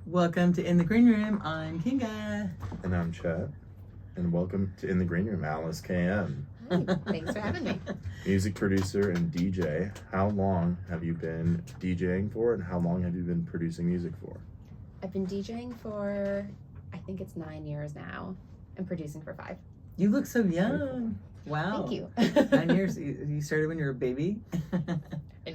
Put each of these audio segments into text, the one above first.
Welcome to In the Green Room. I'm Kinga. And I'm Chad. And welcome to In the Green Room, Alice.km. Hi, thanks for having me. Music producer and DJ. How long have you been DJing for, and how long have you been producing music for? I've been DJing for, I think it's 9 years now, and producing for 5. You look so young. Wow. Thank you. 9 years. You started when you were a baby?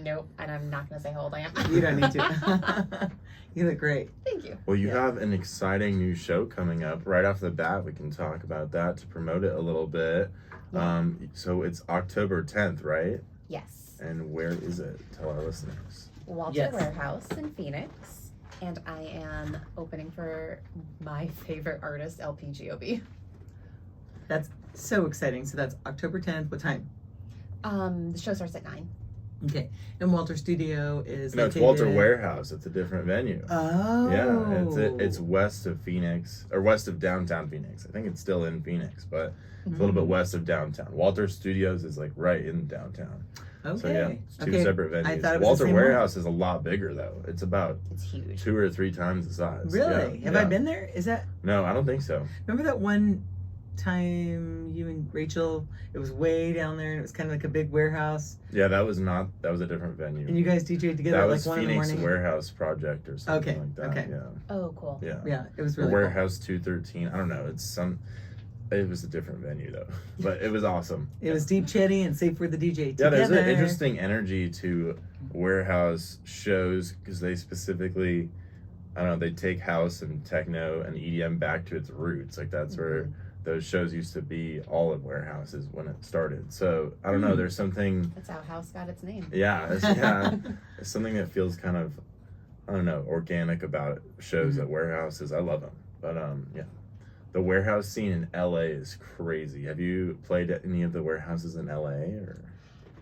Nope, and I'm not going to say how old I am. You don't need to. You look great. Thank you. Well, you have an exciting new show coming up. Right off the bat, we can talk about that to promote it a little bit. Yeah. So it's October 10th, right? Yes. And where is it? Tell our listeners. Walter Wherehouse in Phoenix, and I am opening for my favorite artist, LPGOB. That's so exciting. So that's October 10th. What time? The show starts at 9. Okay. And Walter Studio is No, it's located... Walter Wherehouse. It's a different venue. Oh. Yeah, it's west of Phoenix, or west of downtown Phoenix. I think it's still in Phoenix, but it's a little bit west of downtown. Walter Studios is like right in downtown. Okay. So yeah, it's two separate venues. I thought it was Walter the same Warehouse is a lot bigger though. It's about It's huge. 2 or 3 times the size. Really? Yeah, Have yeah. I been there? Is that... No, I don't think so. Remember that one time you and Rachel, it was way down there and it was kind of like a big warehouse Yeah, that was a different venue. and you guys DJ'd together that at was like 1 in the Phoenix morning. Warehouse Project or something Okay, like that. okay. Yeah. Oh, cool. Yeah. Yeah, it was Or really cool. Warehouse 213. I don't know. It was a different venue though, but it was awesome. It was deep chatty and safe for the DJ Yeah, together. there's an interesting energy to Warehouse shows because they specifically, I don't know, they take house and techno and EDM back to its roots. Like that's where those shows used to be. All at Warehouses when it started. So I don't know. There's something. That's how House got its name. Yeah, it's something that feels kind of, I don't know, organic about shows at Warehouses. I love them, but yeah. The warehouse scene in LA is crazy. Have you played at any of the warehouses in LA or?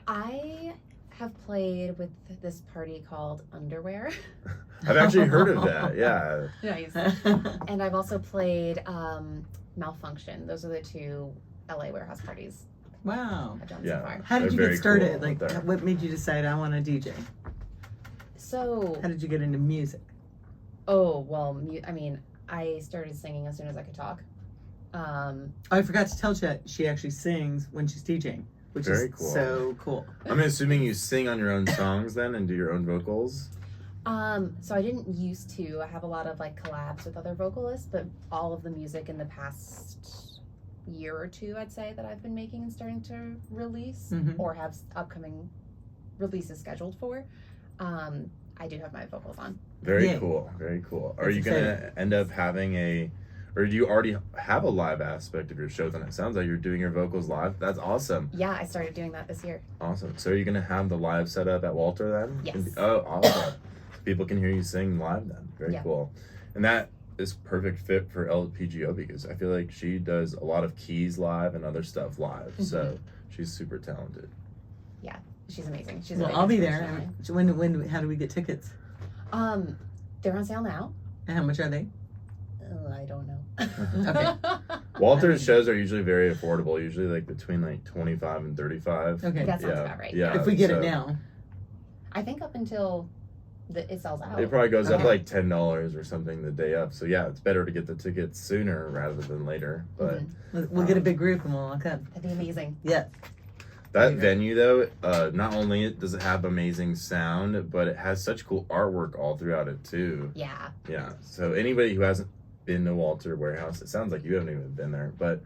I have played with this party called Underwear. I've actually heard of that. Yeah. Nice. And I've also played Malfunction. Those are the 2 LA warehouse parties Wow. I've done Yeah. so far. How did They're you very get started? cool Like, out there. what made you decide I want to DJ? So, How did you get into music? I started singing as soon as I could talk. Oh, I forgot to tell Chet she actually sings when she's DJing, which Very is cool. so cool. I'm assuming you sing on your own songs then and do your own vocals. So I didn't used to. I have a lot of like collabs with other vocalists, but all of the music in the past year or 2, I'd say, that I've been making and starting to release or have upcoming releases scheduled for, I do have my vocals on. Very Yay. cool. Very cool. Are That's you gonna end up having or do you already have a live aspect of your show? Then it sounds like you're doing your vocals live. That's awesome. Yeah, I started doing that this year. Awesome. So are you gonna have the live setup at Walter then? Yes. Oh, awesome. People can hear you sing live then. Very Yeah. cool. And that is perfect fit for LPGO because I feel like she does a lot of keys live and other stuff live. So she's super talented. Yeah, she's amazing. She's Well, a big I'll be inspiration there. of mine. When? How do we get tickets? They're on sale now. And how much are they? Oh, I don't know. Okay. Walter's shows are usually very affordable, usually like between like 25 and 35. Okay. That sounds Yeah. about right. Yeah. If we get so it now. I think up until it sells out. It probably goes up Okay. like $10 or something the day up. So yeah, it's better to get the tickets sooner rather than later. But We'll get a big group and we'll all come. That'd be amazing. Yeah. that venue though, not only does it have amazing sound, but it has such cool artwork all throughout it too. Yeah. Yeah. So anybody who hasn't been to Walter Warehouse, it sounds like you haven't even been there, but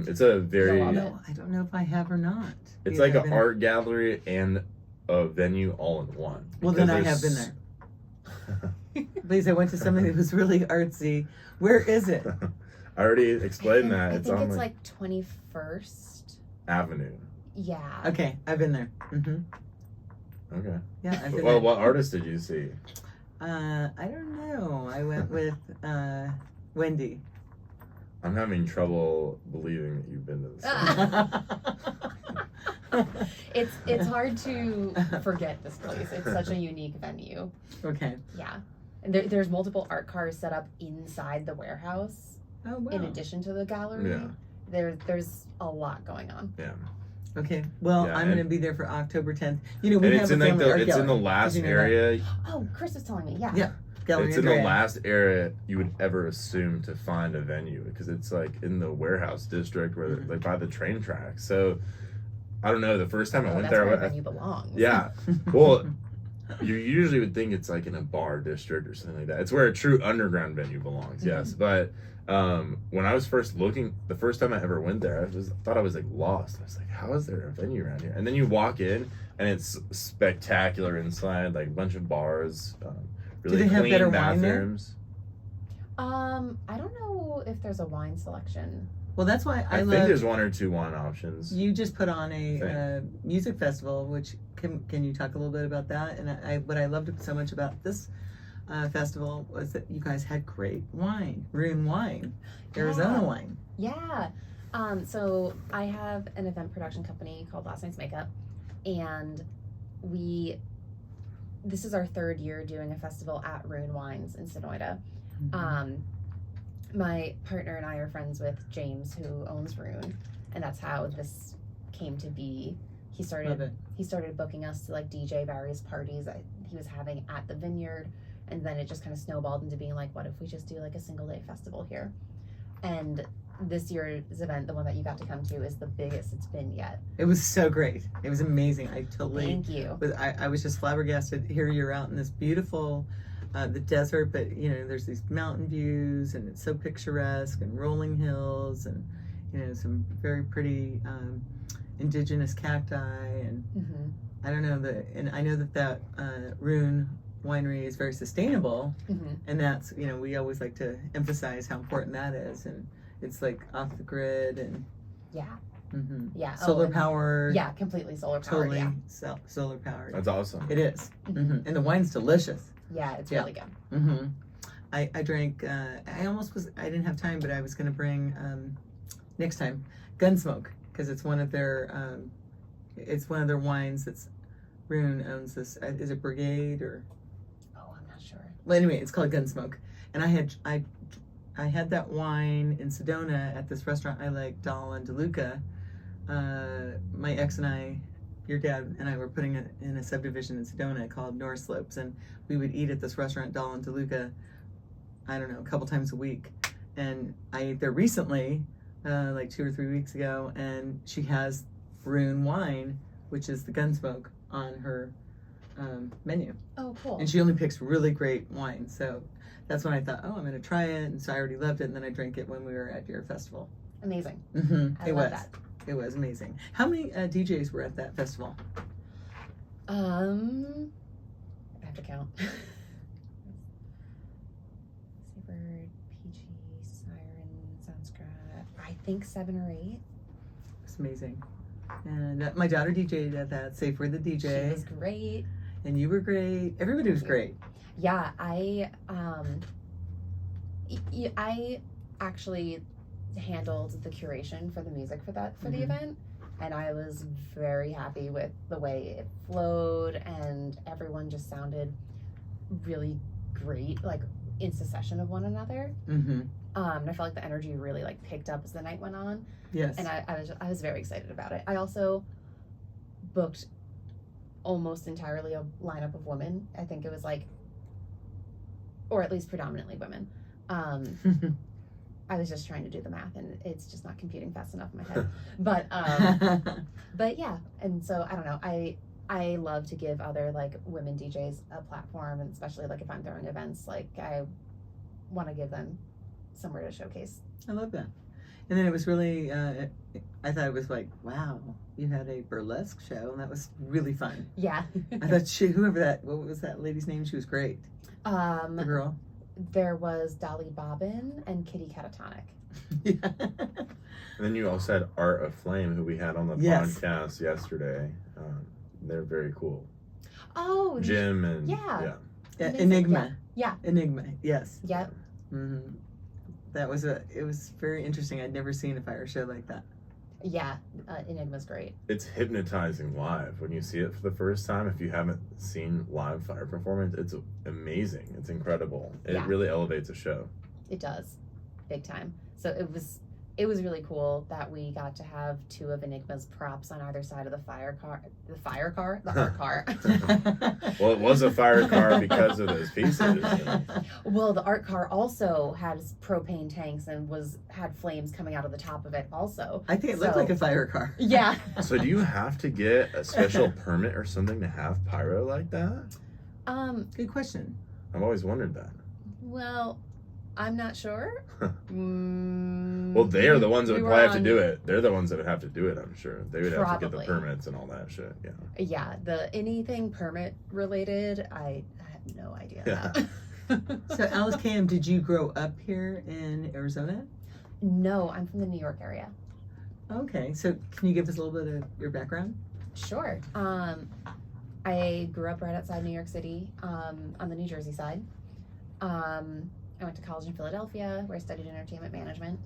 it's a very, You'll love it. No, I don't know if I have or not. it's Because like I've an been- art gallery and a venue all in one. Well, then I Because have been there. Please, I went to something that was really artsy. Where is it? I already explained that. I It's think on it's like like 21st. Avenue. Yeah. Okay, I've been there. Okay. Yeah, I've been Well, there. what artist did you see? I don't know. I went with Wendy. I'm having trouble believing that you've been to this. It's hard to forget this place. It's such a unique venue. Okay. Yeah. And there's multiple art cars set up inside the warehouse Oh, wow. in addition to the gallery. Yeah. There's a lot going on. Yeah. Okay. Well, Yeah, I'm going to and- be there for October 10th. You know, we And have it's a in like family art it's in the gallery. last Did you know that? area. Oh, Chris was telling me. Yeah. Yeah. Gallery it's in the Andrea. last area you would ever assume to find a venue, because it's like in the warehouse district where like by the train tracks. So I don't know. The first time I went that's there, where a venue belongs. yeah. Well, you usually would think it's like in a bar district or something like that. It's where a true underground venue belongs. Yes, but when I was first looking, the first time I ever went there, I thought I was like lost. I was like, how is there a venue around here? And then you walk in, and it's spectacular inside, like a bunch of bars, really Do they have clean better wine there? bathrooms. I don't know if there's a wine selection. Well, that's why I I think love. there's 1 or 2 wine options. You just put on a Thing. music festival, which can you talk a little bit about that? And what I loved so much about this festival was that you guys had great wine, Rune wine, Arizona wine. Yeah. So I have an event production company called Last Night's Makeup, and this is our 3rd year doing a festival at Rune Wines in Sonoyta. My partner and I are friends with James, who owns Rune, and that's how this came to be. He started booking us to like DJ various parties that he was having at the vineyard, and then it just kind of snowballed into being like, what if we just do like a single day festival here? And this year's event, the one that you got to come to, is the biggest it's been yet. It was so great. It was amazing. I totally. Thank you. I was just flabbergasted. Here you're out in this beautiful, the desert, but you know there's these mountain views, and it's so picturesque, and rolling hills, and you know some very pretty indigenous cacti, and I don't know and I know that Rune winery is very sustainable, and that's, you know, we always like to emphasize how important that is, and it's like off the grid, and solar powered, completely solar powered. totally solar powered. That's awesome. It is. And the wine's delicious. Yeah, it's really good. I drank I didn't have time, but I was going to bring next time Gunsmoke, because it's one of their wines. That's Rune owns this. Is it Brigade or? I'm not sure. Well, anyway, it's called Gunsmoke, and I had that wine in Sedona at this restaurant I like, Dal and DeLuca. My ex and I, your dad and I, were putting it in a subdivision in Sedona called North Slopes, and we would eat at this restaurant, Dal and DeLuca, I don't know, a couple times a week. And I ate there recently, like 2 or 3 weeks ago, and she has Rune wine, which is the Gunsmoke, on her menu. Oh, cool. And she only picks really great wine, so that's when I thought, I'm going to try it, and so I already loved it, and then I drank it when we were at your festival. Amazing. I love that. It was amazing. How many DJs were at that festival? I have to count. Seabird, PG, Siren, Soundscrap. I think 7 or 8. It's amazing. And my daughter DJ'd at that. Safe for the DJ. She was great. And you were great. Everybody was great. Yeah, I actually handled the curation for the music for the event, and I was very happy with the way it flowed, and everyone just sounded really great, like in succession of one another. And I felt like the energy really like picked up as the night went on. Yes. And I was very excited about it. I also booked almost entirely a lineup of women. I think it was like, or at least predominantly women. I was just trying to do the math, and it's just not computing fast enough in my head. But yeah, and so I don't know. I love to give other like women DJs a platform, and especially like if I'm throwing events, like I want to give them somewhere to showcase. I love that. And then it was really, I thought it was like, wow, you had a burlesque show, and that was really fun. Yeah. I thought what was that lady's name? She was great. The girl. There was Dolly Bobbin and Kitty Catatonic. Yeah. And then you also had Art of Flame, who we had on the podcast yesterday. They're very cool. Oh, Jim and Enigma. Yeah. Enigma. Yes. Yep. That was it was very interesting. I'd never seen a fire show like that. Yeah, Enigma's great. It's hypnotizing live when you see it for the first time. If you haven't seen live fire performance, it's amazing. It's incredible. It really elevates a show. It does, big time. So it was it was really cool that we got to have 2 of Enigma's props on either side of the art car. Well, it was a fire car because of those pieces. Well, the art car also had propane tanks and had flames coming out of the top of it also. I think it looked like a fire car. Yeah. So do you have to get a special permit or something to have pyro like that? Good question. I've always wondered that. Well, I'm not sure. Well, they are the ones that would probably have to do it. They're the ones that would have to do it, I'm sure. They would have to get the permits and all that shit, yeah. Yeah, anything permit related, I have no idea about. So Alice.km, did you grow up here in Arizona? No, I'm from the New York area. Okay, so can you give us a little bit of your background? Sure. I grew up right outside New York City, on the New Jersey side. I went to college in Philadelphia where I studied entertainment management.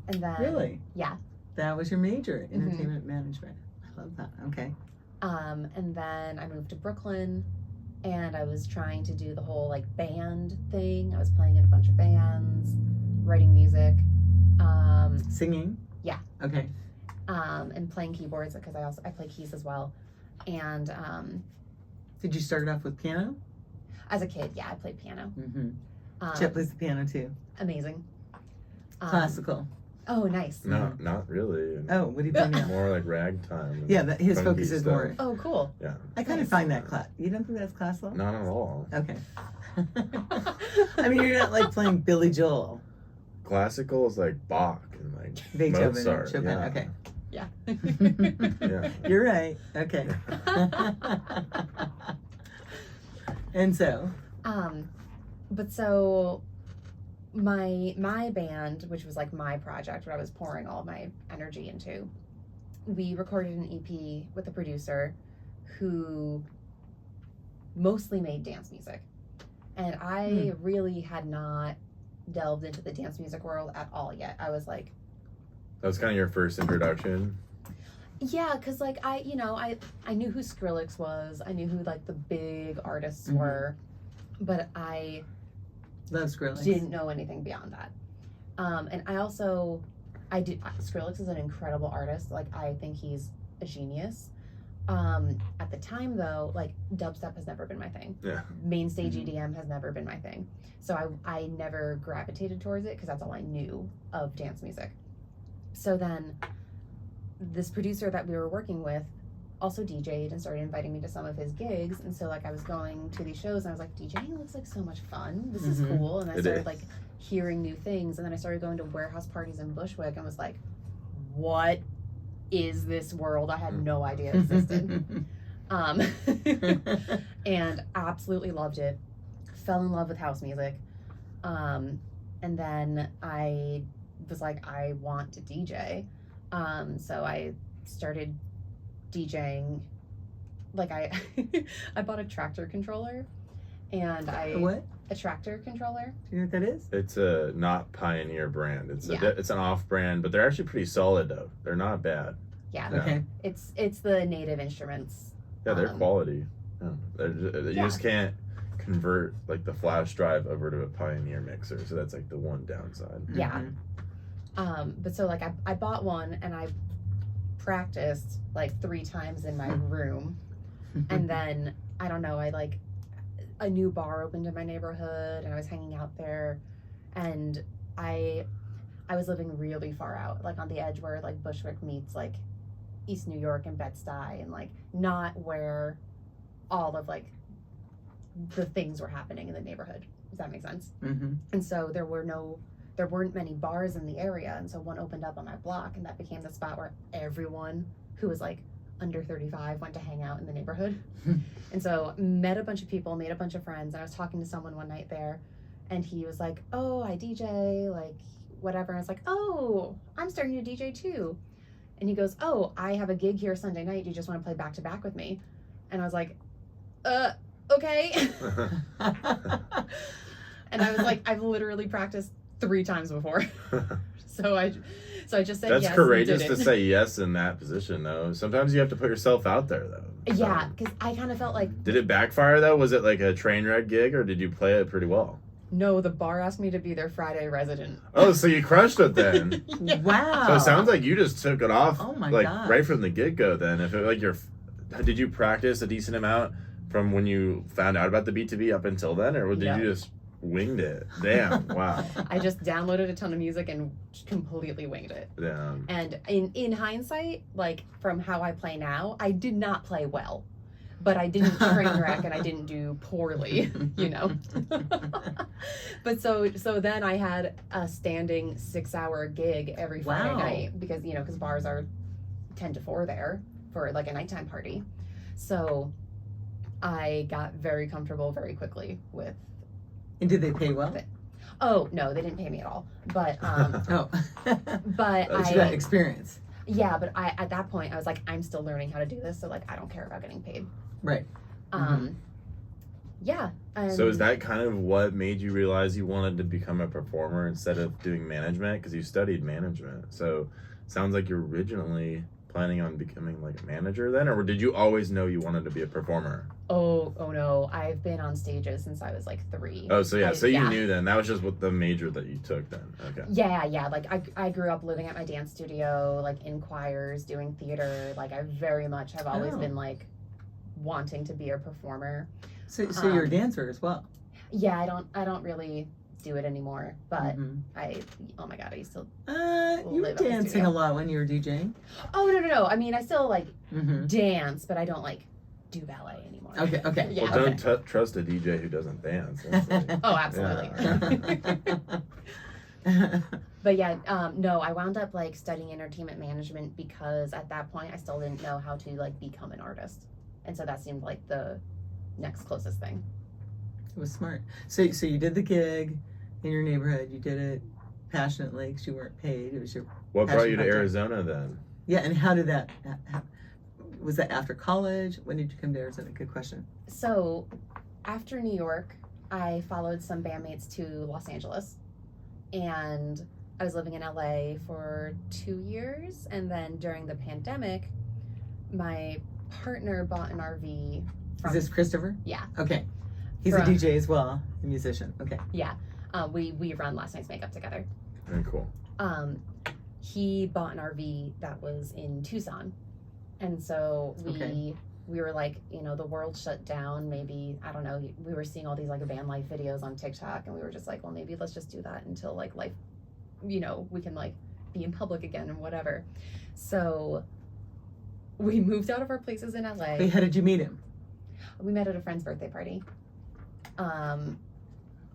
And then Really? Yeah. That was your major, entertainment management. I love that. Okay. And then I moved to Brooklyn and I was trying to do the whole like band thing. I was playing in a bunch of bands, writing music. Singing? Yeah. Okay. And playing keyboards because I play keys as well. And did you start it off with piano? as a kid, yeah, I played piano. Mm-hmm. Chet plays the piano too. Amazing. Classical. Oh, nice. No, not really. Oh, what do you do now? More like ragtime. and Yeah, his funky focus is stuff. more. Oh, cool. Yeah. I kind of find that class. You don't think that's classical? Not at all. Okay. I mean, you're not like playing Billy Joel. Classical is like Bach and like Beethoven, Mozart. Chopin. Yeah. Okay. Yeah. Yeah. You're right. Okay. And so, but so my band, which was like my project, what I was pouring all of my energy into, we recorded an EP with a producer who mostly made dance music. And I really had not delved into the dance music world at all yet. I was like, That was kind of your first introduction. yeah, because like I knew who Skrillex was. I knew who like the big artists were, but I love Skrillex. didn't know anything beyond that. And Skrillex is an incredible artist. Like I think he's a genius. At the time though, like dubstep has never been my thing. Yeah. Main stage EDM has never been my thing. So I never gravitated towards it because that's all I knew of dance music. So then this producer that we were working with also DJ'd and started inviting me to some of his gigs. And so like I was going to these shows and I was like, DJing looks like so much fun. This is cool. And I started like hearing new things. And then I started going to warehouse parties in Bushwick and was like, what is this world? I had no idea it existed. And absolutely loved it. Fell in love with house music. And then I was like, I want to DJ. So I started DJing. Like I bought a tractor controller and What? a tractor controller. Do you know what that is? It's a not Pioneer brand. It's an off brand, but they're actually pretty solid though. They're not bad. Yeah. Okay. It's the Native Instruments. Yeah, they're quality. Yeah. You just can't convert like the flash drive over to a Pioneer mixer, so that's like the one downside. Yeah. But so like I bought one and I practiced like 3 times in my room. And then I don't know, a new bar opened in my neighborhood and I was hanging out there and I was living really far out, like on the edge where like Bushwick meets like East New York and Bed-Stuy, and like not where all of like the things were happening in the neighborhood. Does that make sense? And so there weren't many bars in the area, and so one opened up on my block, and that became the spot where everyone who was like under 35 went to hang out in the neighborhood. And so met a bunch of people, made a bunch of friends, and I was talking to someone one night there, and he was like, oh, I DJ, like whatever. And I was like, oh, I'm starting to DJ too. And he goes, oh, I have a gig here Sunday night. Do you just want to play back to back with me? And I was like, okay. And I was like, I've literally practiced 3 times before. So I just said yes. That's courageous to say yes in that position, though. Sometimes you have to put yourself out there, though. Yeah, because I kind of felt like... Did it backfire, though? Was it like a train wreck gig, or did you play it pretty well? No, the bar asked me to be their Friday resident. Oh, so you crushed it then. Yeah. Wow. So it sounds like you just took it off, Oh my like gosh. right from the get go. Then, if it, like did you practice a decent amount from when you found out about the B2B up until then, or did Yeah. you just winged it? Damn, wow. I just downloaded a ton of music and completely winged it. Damn. And in hindsight, like from how I play now, I did not play well. But I didn't train wreck and I didn't do poorly, you know. But so then I had a standing 6-hour gig every Friday Wow. night because, you know, because bars are 10 to 4 there for like a nighttime party. So I got very comfortable very quickly with. And did they pay well? Oh no, they didn't pay me at all. But Oh. but But you got experience. yeah, but I at that point I was like, I'm still learning how to do this, so like I don't care about getting paid. Right. Yeah. So is that kind of what made you realize you wanted to become a performer instead of doing management? Because you studied management. So sounds like you're originally planning on becoming like a manager then, or did you always know you wanted to be a performer? Oh no, I've been on stages since I was like 3. Oh, so yeah, so you yeah. knew then. That was just what the major that you took then. Okay. Yeah. Like I grew up living at my dance studio, like in choirs, doing theater. Like I very much have always Oh. been like wanting to be a performer. So you're a dancer as well. Yeah, I don't really do it anymore, but Mhm. oh my god, I used to. You were live at the dancing studio. a lot when you were DJing. Oh no. I mean, I still like Mm-hmm. dance, but I don't like do ballet anymore. Okay. Yeah. Well, okay. don't trust a DJ who doesn't dance. That's like- Oh, absolutely. But yeah, no, I wound up like studying entertainment management because at that point I still didn't know how to like become an artist, and so that seemed like the next closest thing. It was smart. So you did the gig in your neighborhood. You did it passionately because you weren't paid. It was your What brought you to Passion project. Arizona then? yeah. And how did that? Was that after college? When did you come to Arizona? Good question. So after New York, I followed some bandmates to Los Angeles, and I was living in LA for 2 years, and then during the pandemic, my partner bought an RV from. Is this Christopher? Yeah. Okay. He's From- a DJ as well, a musician. Okay. We run Last Night's Makeup together. Very cool. He bought an RV that was in Tucson, and so Okay. we were like, you know, the world shut down. Maybe, I don't know, we were seeing all these like van life videos on TikTok, and we were just like, well, maybe let's just do that until like life, you know, we can like be in public again and whatever. So we moved out of our places in LA. Wait, how did you meet him? We met at a friend's birthday party.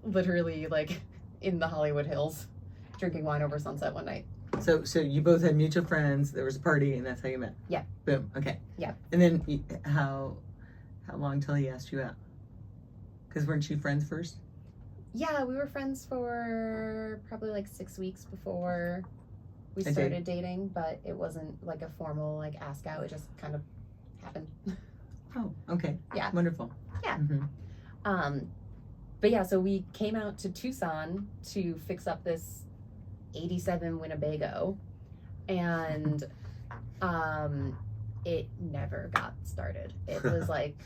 Literally like in the Hollywood Hills, drinking wine over sunset one night. So you both had mutual friends. There was a party, and that's how you met. Yeah. Boom. Okay. Yeah. And then how long till he asked you out? Because weren't you friends first? Yeah, we were friends for probably like 6 weeks before we I did. started dating, but it wasn't like a formal like ask out. It just kind of happened. Oh, okay. Yeah. Wonderful. Yeah. Mm-hmm. But yeah, so we came out to Tucson to fix up this 87 Winnebago, and it never got started. It was like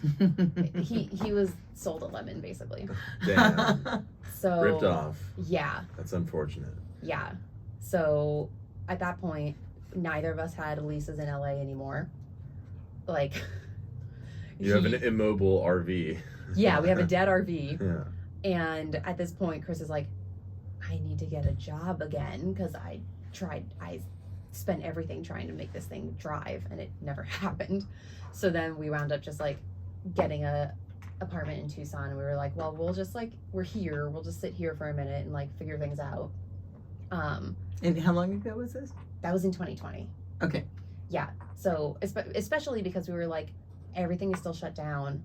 he was sold a lemon basically. Damn. So Ripped off. Yeah. That's unfortunate. Yeah. So at that point, neither of us had leases in LA anymore. Like, You have an immobile RV. yeah, we have a dead RV. Yeah. And at this point, Chris is like, I need to get a job again because I spent everything trying to make this thing drive and it never happened. So then we wound up just like getting a apartment in Tucson, and we were like, well, we'll just like, we're here, we'll just sit here for a minute and like figure things out. And how long ago was this? That was in 2020. Okay. Yeah. So especially because we were like, everything is still shut down.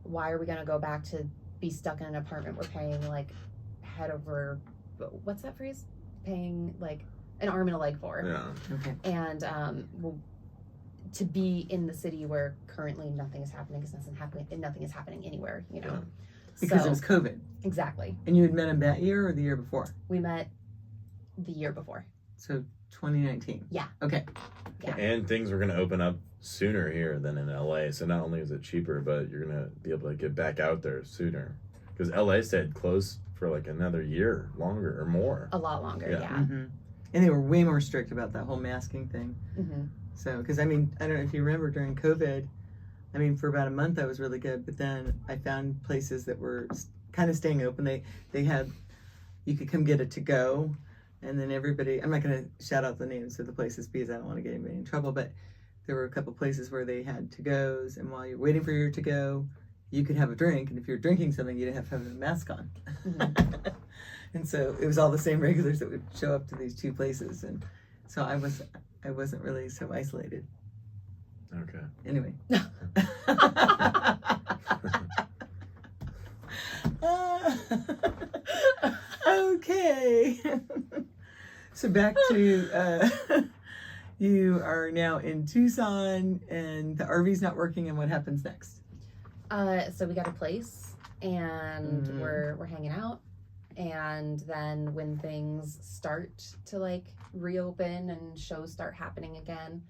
Why are we going to go back to be stuck in an apartment we're paying like head over, what's that phrase? Paying like an arm and a leg for. Yeah. Okay. And to be in the city where currently nothing is happening, because nothing is happening anywhere, you know. Yeah. Because So- it was COVID. Exactly. And you had met him that year or the year before? We met the year before. So 2019. Yeah. Okay. Yeah. And things were going to open up sooner here than in LA. So not only is it cheaper, but you're going to be able to get back out there sooner. Because LA stayed closed for like another year longer or more. A lot longer, Yeah. yeah. Mm-hmm. And they were way more strict about that whole masking thing. Mm-hmm. So, because I mean, I don't know if you remember during COVID, I mean, for about a month I was really good, but then I found places that were kind of staying open. They had, you could come get it to go, and then everybody, I'm not going to shout out the names of the places because I don't want to get anybody in trouble, but there were a couple places where they had to-goes, and while you're waiting for your to-go, you could have a drink, and if you're drinking something, you didn't have to have a mask on. Mm-hmm. And so it was all the same regulars that would show up to these two places, and so I wasn't really so isolated. Okay. Anyway. Okay. So back to you are now in Tucson, and the RV's not working, and what happens next? So we got a place, and we're hanging out. And then when things start to like reopen and shows start happening again,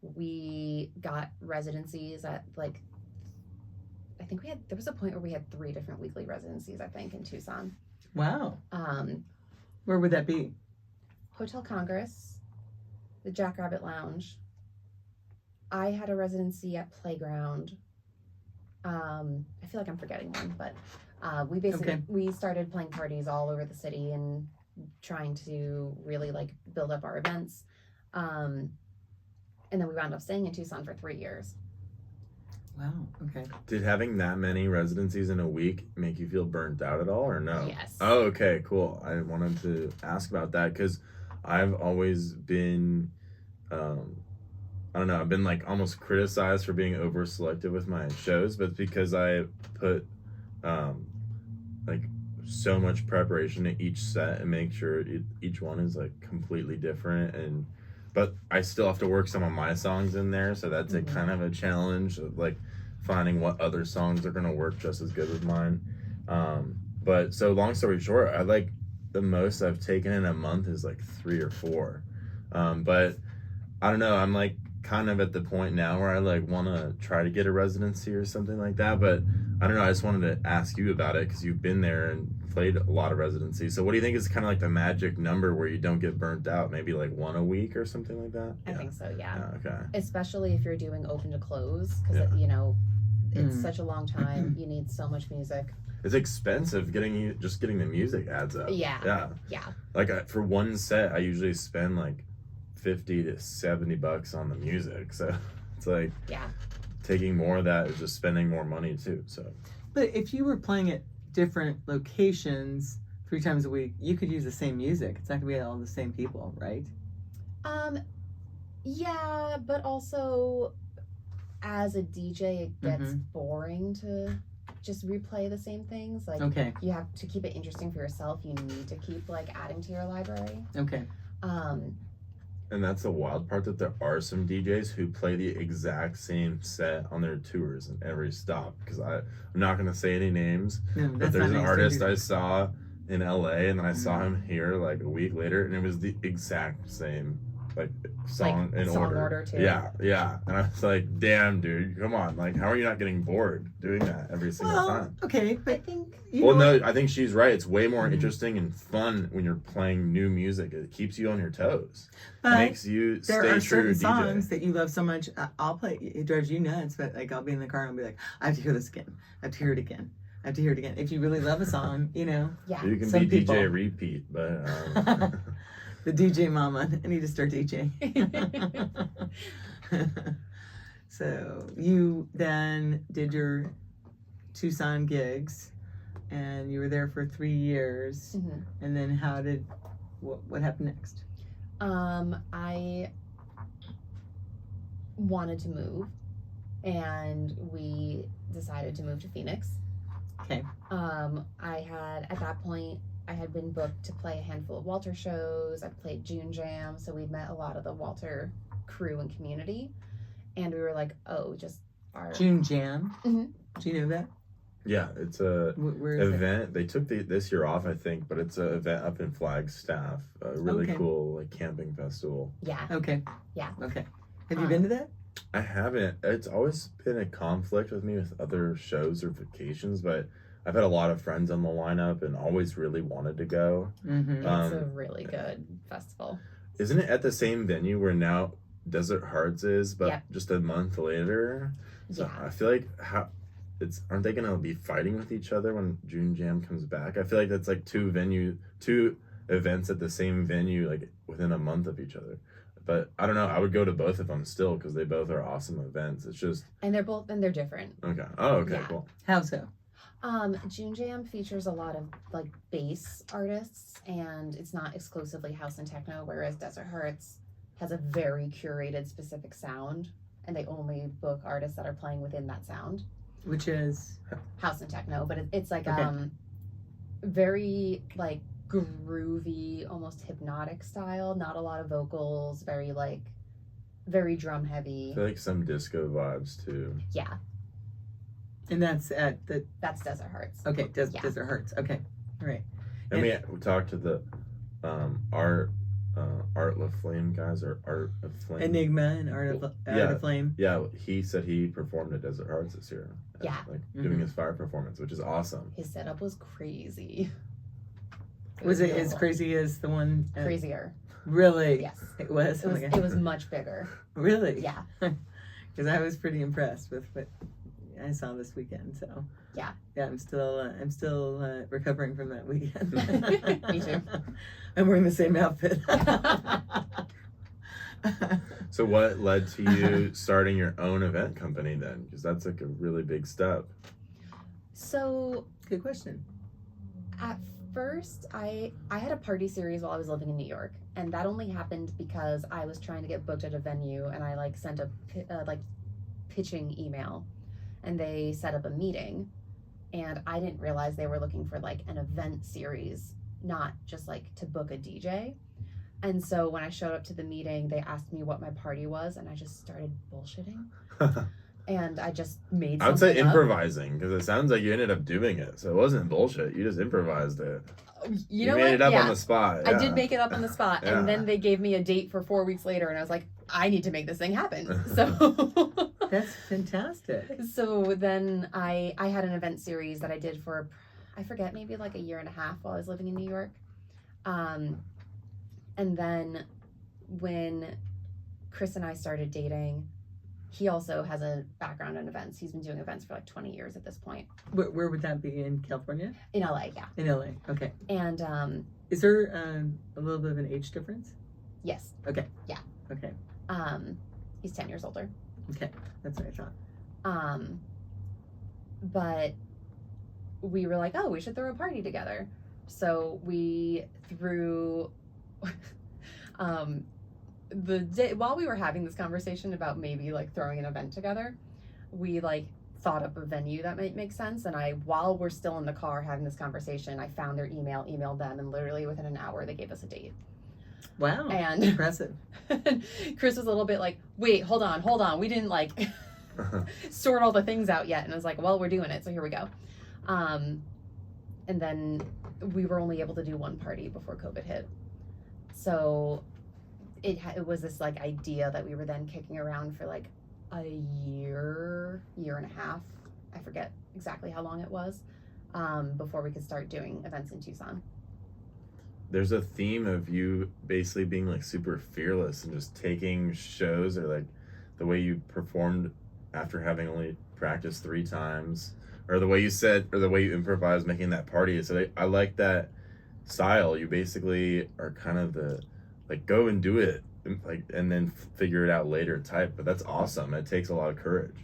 we got residencies at like, I think there was a point where we had 3 different weekly residencies, I think, in Tucson. Wow. Where would that be? Hotel Congress, the Jackrabbit Lounge. I had a residency at Playground. I feel like I'm forgetting one, but we basically we started playing parties all over the city and trying to really like build up our events. And then we wound up staying in Tucson for 3 years. Wow. Okay. Did having that many residencies in a week make you feel burnt out at all, or no? Yes. Oh, okay, cool. I wanted to ask about that because I've always been, I don't know, I've been like almost criticized for being over selective with my shows, but it's because I put like so much preparation to each set and make sure each one is like completely different, but I still have to work some of my songs in there, so that's a kind of a challenge of like finding what other songs are gonna work just as good with mine. But so long story short, I like the most I've taken in a month is like 3 or 4. But I don't know, I'm like kind of at the point now where I like want to try to get a residency or something like that, but I don't know, I just wanted to ask you about it because you've been there and played a lot of residencies. So what do you think is kind of like the magic number where you don't get burnt out? Maybe like 1 a week or something like that? I think so, yeah. Okay. Especially if you're doing open to close, because you know, it's such a long time. You need so much music. It's expensive getting the music adds up. Yeah. Like for one set I usually spend like $50 to $70 on the music, so it's like taking more of that is just spending more money too. So but if you were playing at different locations 3 times a week, you could use the same music. It's not gonna be all the same people, right? Yeah, but also as a DJ it gets boring to just replay the same things. Like you have to keep it interesting for yourself. You need to keep like adding to your library. And that's the wild part, that there are some DJs who play the exact same set on their tours in every stop. Because I'm not going to say any names, but there's an artist I saw in LA, and then I saw him here like a week later, and it was the exact same like song like, in song order too. Yeah. And I was like, damn, dude, come on. Like, how are you not getting bored doing that every single time? Okay, but I think I think she's right. It's way more interesting and fun when you're playing new music. It keeps you on your toes. But makes you stay true to DJ. There are certain songs that you love so much. I'll play. It drives you nuts, but like I'll be in the car and I'll be like, I have to hear this again. I have to hear it again. I have to hear it again. If you really love a song, you know. Yeah. You can Some be people. DJ repeat, but. The DJ mama. I need to start DJing. So you then did your Tucson gigs, and you were there for 3 years. And then what happened next? I wanted to move, and we decided to move to Phoenix. Okay. At that point, I had been booked to play a handful of Walter shows. I played June Jam, so we'd met a lot of the Walter crew and community, and we were like, oh, just our June Jam. Do you know that? Yeah, it's a Where is event. They took this year off, I think, but it's an event up in Flagstaff. A really cool like camping festival. Yeah. Okay. Yeah. Okay. Have you been to that? I haven't. It's always been a conflict with me with other shows or vacations, but I've had a lot of friends on the lineup and always really wanted to go. Mm-hmm. It's a really good festival. Isn't it at the same venue where now Desert Hearts is, but just a month later? So I feel like aren't they gonna be fighting with each other when June Jam comes back? I feel like that's like two events at the same venue, like within a month of each other. But I don't know. I would go to both of them still because they both are awesome events. It's just they're different. Okay. Oh, okay, cool. How so? June Jam features a lot of like bass artists, and it's not exclusively house and techno, whereas Desert Hearts has a very curated specific sound, and they only book artists that are playing within that sound, which is house and techno. But it's like very like groovy, almost hypnotic style. Not a lot of vocals. Very drum heavy. I feel like some disco vibes too. Yeah. And that's Desert Hearts. Okay, Desert Hearts. Okay, all right. And we talked to the Art LaFlame guys, or Art of Flame. Enigma and Art of Flame. Yeah, he said he performed at Desert Hearts this year. Doing his fire performance, which is awesome. His setup was crazy. Was it as crazy as the one? Crazier. Really? Yes. It was. It was much bigger. Really? Yeah. Because I was pretty impressed with what I saw this weekend. So yeah, I'm still recovering from that weekend. Me too. I'm wearing the same outfit. So what led to you starting your own event company then? Because that's like a really big step. So good question. At first, I had a party series while I was living in New York, and that only happened because I was trying to get booked at a venue, and I like sent a pitching email, and they set up a meeting, and I didn't realize they were looking for like an event series, not just like to book a DJ. And so when I showed up to the meeting, they asked me what my party was, and I just started bullshitting. And I just made something I would say up. improvising, because it sounds like you ended up doing it. So it wasn't bullshit. You just improvised it. You made it up on the spot. I did make it up on the spot. And then they gave me a date for 4 weeks later, and I was like, I need to make this thing happen. So that's fantastic. So then I had an event series that I did for, I forget, maybe like a year and a half while I was living in New York. And then when Chris and I started dating, he also has a background in events. He's been doing events for like 20 years at this point. Where would that be? In California? In LA, yeah. In LA, okay. And is there a little bit of an age difference? Yes. Okay. Yeah. Okay. He's 10 years older. Okay, that's what I thought. But we were like, oh, we should throw a party together. So we threw the day while we were having this conversation about maybe like throwing an event together, we like thought up a venue that might make sense. And while we're still in the car having this conversation, I found their emailed them, and literally within an hour they gave us a date. Wow. And impressive. Chris was a little bit like, wait, hold on. We didn't like sort all the things out yet. And I was like, well, we're doing it. So here we go. And then we were only able to do one party before COVID hit. So it was this like idea that we were then kicking around for like a year and a half. I forget exactly how long it was, before we could start doing events in Tucson. There's a theme of you basically being like super fearless and just taking shows, or like the way you performed after having only practiced 3 times, or the way you said, or the way you improvised making that party. So I like that style. You basically are kind of the like go and do it, like, and then figure it out later type. But that's awesome. It takes a lot of courage.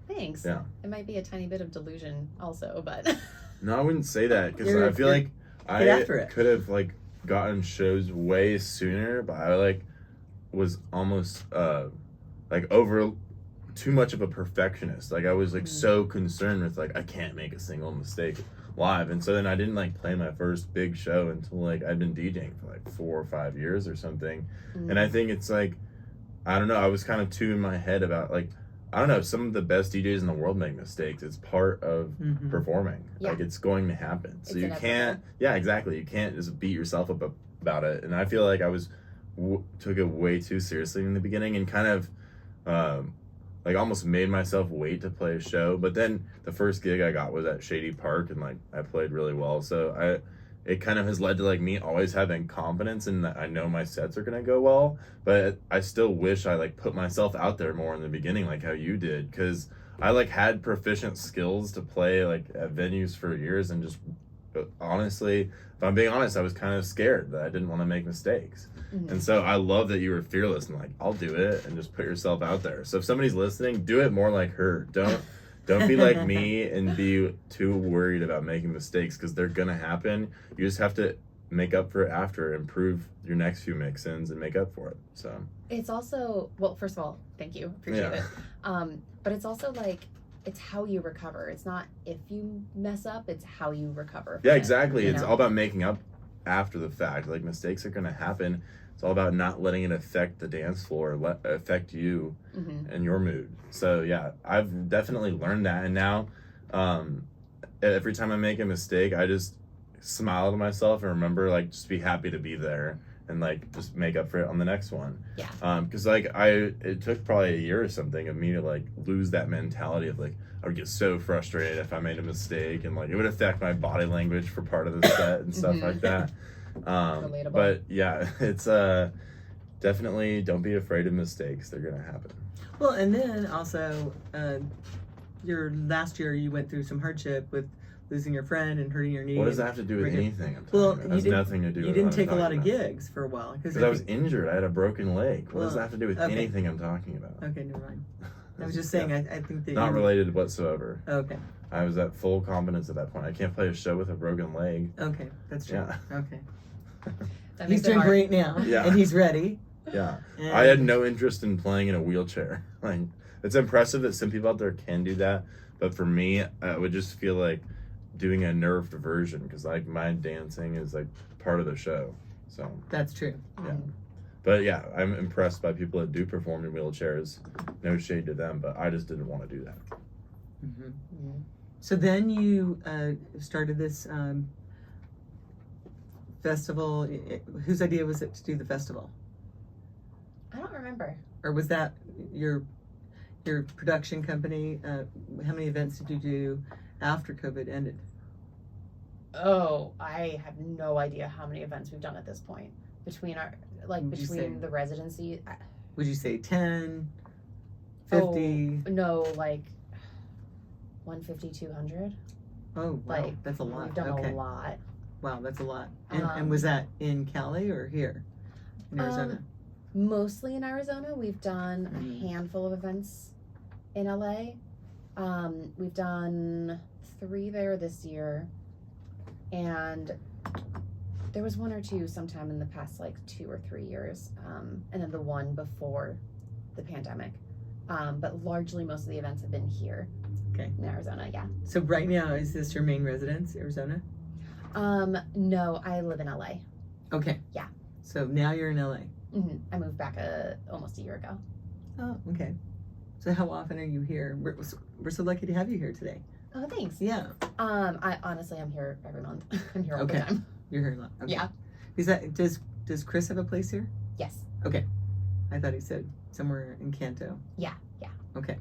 Thanks. Yeah. It might be a tiny bit of delusion also, but no, I wouldn't say that, because I feel like I could have like gotten shows way sooner, but I like was almost like over too much of a perfectionist. Like I was like so concerned with like I can't make a single mistake live, and so then I didn't like play my first big show until like I'd been DJing for like 4 or 5 years or something. And I think it's like, I don't know, I was kind of too in my head about like, I don't know, some of the best DJs in the world make mistakes. It's part of performing. Yeah. Like it's going to happen. So it's you can't, exactly. You can't just beat yourself up about it. And I feel like I was took it way too seriously in the beginning, and kind of like almost made myself wait to play a show. But then the first gig I got was at Shady Park, and like I played really well. So it kind of has led to like me always having confidence in that I know my sets are gonna go well. But I still wish I like put myself out there more in the beginning, like how you did, because I like had proficient skills to play like at venues for years, and just honestly, if I'm being honest, I was kind of scared that I didn't want to make mistakes. Mhm. And so I love that you were fearless and like, I'll do it, and just put yourself out there. So if somebody's listening, do it more like her. Don't be like me and be too worried about making mistakes, because they're gonna happen. You just have to make up for it after, improve your next few mix-ins and make up for it. So It's also, well, first of all, thank you, appreciate it. But it's also like, it's how you recover. It's not if you mess up, it's how you recover. yeah, exactly. You It's know? all about making up after the fact. Like, mistakes are gonna happen. It's all about not letting it affect the dance floor, affect you Mhm. and your mood. So yeah, I've definitely learned that, and now every time I make a mistake, I just smile to myself and remember, like, just be happy to be there, and like just make up for it on the next one. Yeah. Because like it took probably a year or something of me to like lose that mentality of like, I would get so frustrated if I made a mistake, and like it would affect my body language for part of the set and stuff like that. Relatable. But yeah, it's definitely don't be afraid of mistakes. They're gonna happen. Well, and then also, your last year you went through some hardship with losing your friend and hurting your knee. What does that have to do with Right here. anything I'm talking Well, about? It you has didn't- nothing to do with You didn't what I'm take a lot talking of about. gigs for a while Because I was injured. I had a broken leg. What Well, does that have to do with okay. anything I'm talking about? Okay, never mind. I was just saying, I think that Not you... related whatsoever. Okay, I was at full confidence at that point. I can't play a show with a broken leg. okay, that's true. Yeah. Okay. That He's makes it doing hard. great now, Yeah. and he's ready. Yeah. And I had no interest in playing in a wheelchair. Like, it's impressive that some people out there can do that, but for me, I would just feel like doing a nerve diversion, because like my dancing is like part of the show. So That's true. yeah. But yeah, I'm impressed by people that do perform in wheelchairs. No shade to them, but I just didn't want to do that. Mm-hmm. Mhm. So then you started this festival. Whose idea was it to do the festival? I don't remember. Or was that your production company? How many events did you do after COVID ended? Oh, I have no idea how many events we've done at this point. Between our, like, Would you say- between the residency. Would you say 10, 50? Oh, no, like 150, 200. Oh, wow, Like, that's a lot. We've done Okay. a lot. Wow, that's a lot. And was that in Cali or here in Arizona? Mostly in Arizona. We've done a Mhm. handful of events in LA. We've done 3 there this year. And there was 1 or 2 sometime in the past, like 2 or 3 years. And then the one before the pandemic. But largely most of the events have been here. Okay. In Arizona, yeah. So right now, is this your main residence, Arizona? No, I live in LA. Okay. Yeah. So now you're in LA. I moved back almost a year ago. Oh, okay. So how often are you here? We're so lucky to have you here today. Oh, thanks. Yeah. I'm here every month. I'm here all Okay. the time. You're here a lot. Okay. Yeah. Is that does Chris have a place here? Yes. I thought he said somewhere in Canto. Yeah. Okay.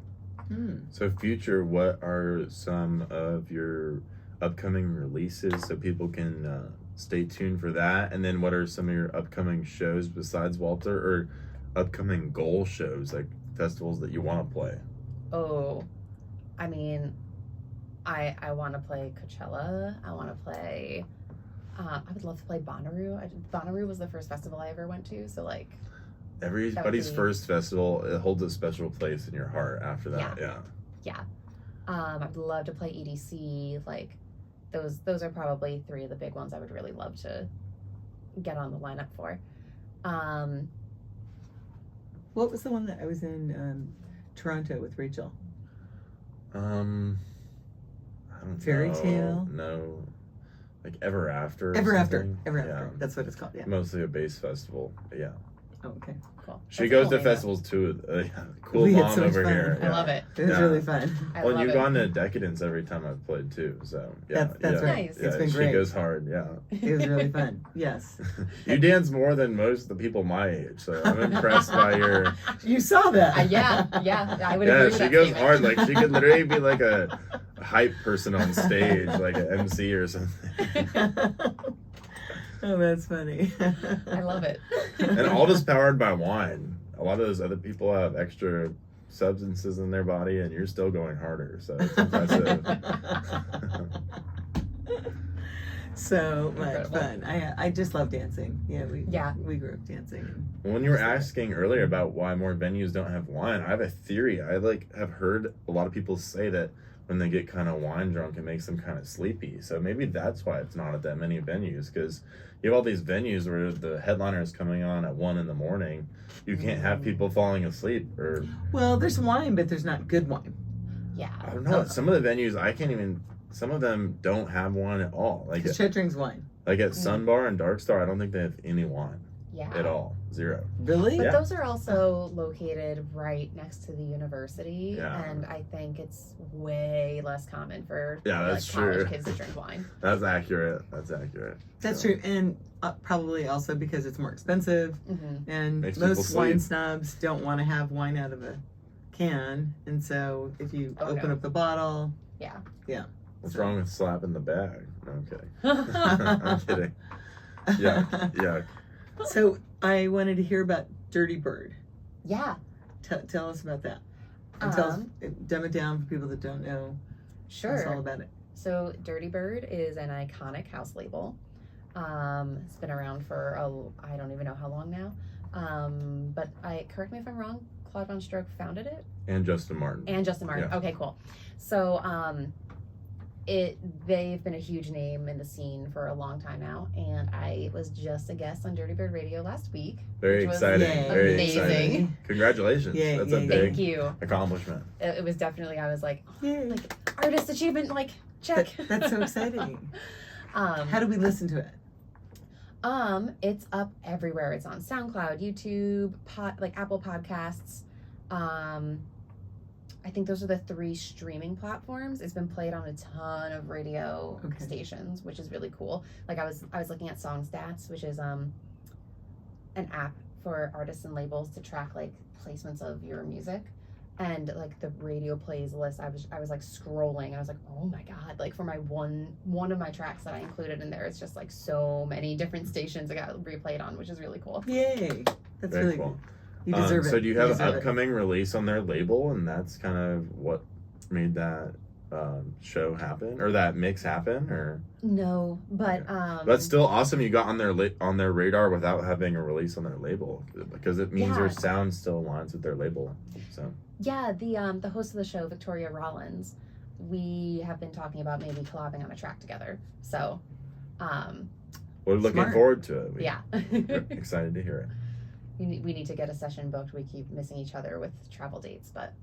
So future, what are some of your upcoming releases so people can stay tuned for that? And then what are some of your upcoming shows besides Walter, or upcoming goal shows, like festivals that you want to play? Oh, I mean, I want to play Coachella. I want to play. I would love to play Bonnaroo. Bonnaroo was the first festival I ever went to, so like. Everybody's be- first festival, it holds a special place in your heart after that. Yeah. I'd love to play EDC. Like, those are probably 3 of the big ones I would really love to get on the lineup for. What was the one that I was in Toronto with Rachel? I don't Fairy know. Tale? No. Like Ever After. or Ever After. something? Ever Yeah. After. That's what it's called. Yeah. Mostly a bass festival. Yeah. Oh, okay. Cool. She That's goes cool to name, though. festivals too. Cool We had mom so much over fun. here. I love it. It was Yeah. really fun. I Well, love you've it. gone to Decadence every time I've played too, so yeah. That's yeah, right. Nice. It's been she great. goes hard, yeah. It was really fun. Yes. You dance more than most of the people my age, so I'm impressed by your. You saw that. Yeah, I would Yeah, agree with she that goes statement. hard. Like she could literally be like a hype person on stage, like an MC or something. Oh, that's funny. I love it. And all this powered by wine. A lot of those other people have extra substances in their body, and you're still going harder. So it's impressive. So much Incredible. fun. I just love dancing. Yeah. We grew up dancing. When you were asking earlier about why more venues don't have wine, I have a theory. I have heard a lot of people say that when they get kind of wine drunk, it makes them kind of sleepy. So maybe that's why it's not at that many venues, because you have all these venues where the headliner is coming on at 1 a.m. You can't have people falling asleep. Or Well, there's wine, but there's not good wine. Yeah. I don't know. Some of the venues I can't even. Some of them don't have wine at all. Like Because Chet drinks wine. Like at Sun Bar and Dark Star, I don't think they have any wine Yeah. at all. Zero. Really? But Yeah. those are also located right next to the university, Yeah. and I think it's way less common for Yeah, that's college true. kids to drink wine. That's accurate. That's accurate. That's So, true. And probably also because it's more expensive. Mm-hmm. And Makes people most wine sleep. snobs don't want to have wine out of a can. And so if you open up the bottle. Yeah. What's wrong with slapping the bag? No, I'm kidding. I'm kidding. Yeah. So I wanted to hear about Dirty Bird. Yeah. Tell us about that. And dumb it down for people that don't know. Tell us all Sure. about it. So Dirty Bird is an iconic house label. It's been around for I don't even know how long now. But correct me if I'm wrong, Claude Von Stroke founded it? And Justin Martin. And Justin Martin. Yeah. Okay, cool. So they've been a huge name in the scene for a long time now, and I was just a guest on Dirty Bird Radio last week. Very which was exciting. Yay. Very amazing. exciting. Congratulations. Yay, That's yay, a yay. big Thank you. accomplishment. It was definitely, I was like, Yay. artist achievement, check. That's so exciting. How How do we listen to it? It's up everywhere. It's on SoundCloud, YouTube, Apple Podcasts. I think those are the 3 streaming platforms. It's been played on a ton of radio stations, which is really cool. Like I was looking at Song Stats, which is an app for artists and labels to track placements of your music. And the radio plays list, I was scrolling. I was like, oh my god! For my one of my tracks that I included in there, it's just so many different stations it got replayed on, which is really cool. Yay. That's Very really cool. cool. You deserve it. So do you have an deserve it. upcoming release on their label, and that's kind of what made that show happen, or that mix happen, or? No, but That's still awesome. You got on their radar without having a release on their label, because it means your sound still aligns with their label. So yeah, the host of the show, Victoria Rollins, we have been talking about maybe collabing on a track together. So, we're looking Smart. forward to it. yeah. We're excited to hear it. We need to get a session booked. We keep missing each other with travel dates, but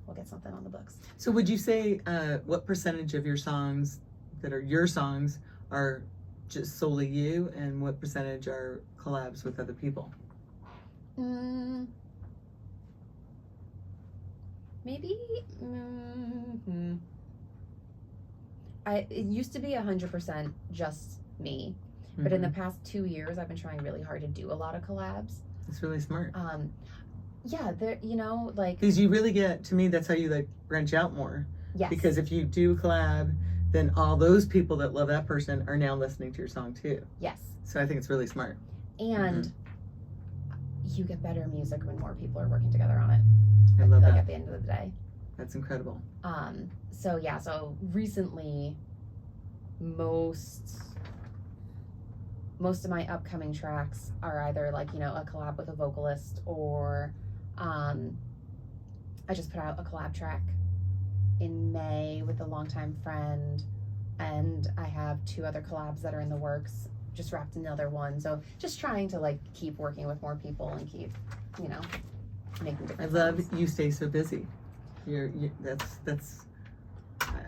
we'll get something on the books. So would you say what percentage of your songs that are your songs are just solely you, and what percentage are collabs with other people? Maybe. It used to be 100% just me, but in the past 2 years, I've been trying really hard to do a lot of collabs. It's really smart. Yeah, there. Because you really get, to me, that's how you branch out more. Yes. Because if you do a collab, then all those people that love that person are now listening to your song too. Yes. So I think it's really smart. And you get better music when more people are working together on it. I love that. At the end of the day. That's incredible. So recently, most of my upcoming tracks are either a collab with a vocalist, or I just put out a collab track in May with a longtime friend, and I have 2 other collabs that are in the works. Just wrapped another one, so just trying to keep working with more people and keep making different I love sounds. you stay so busy.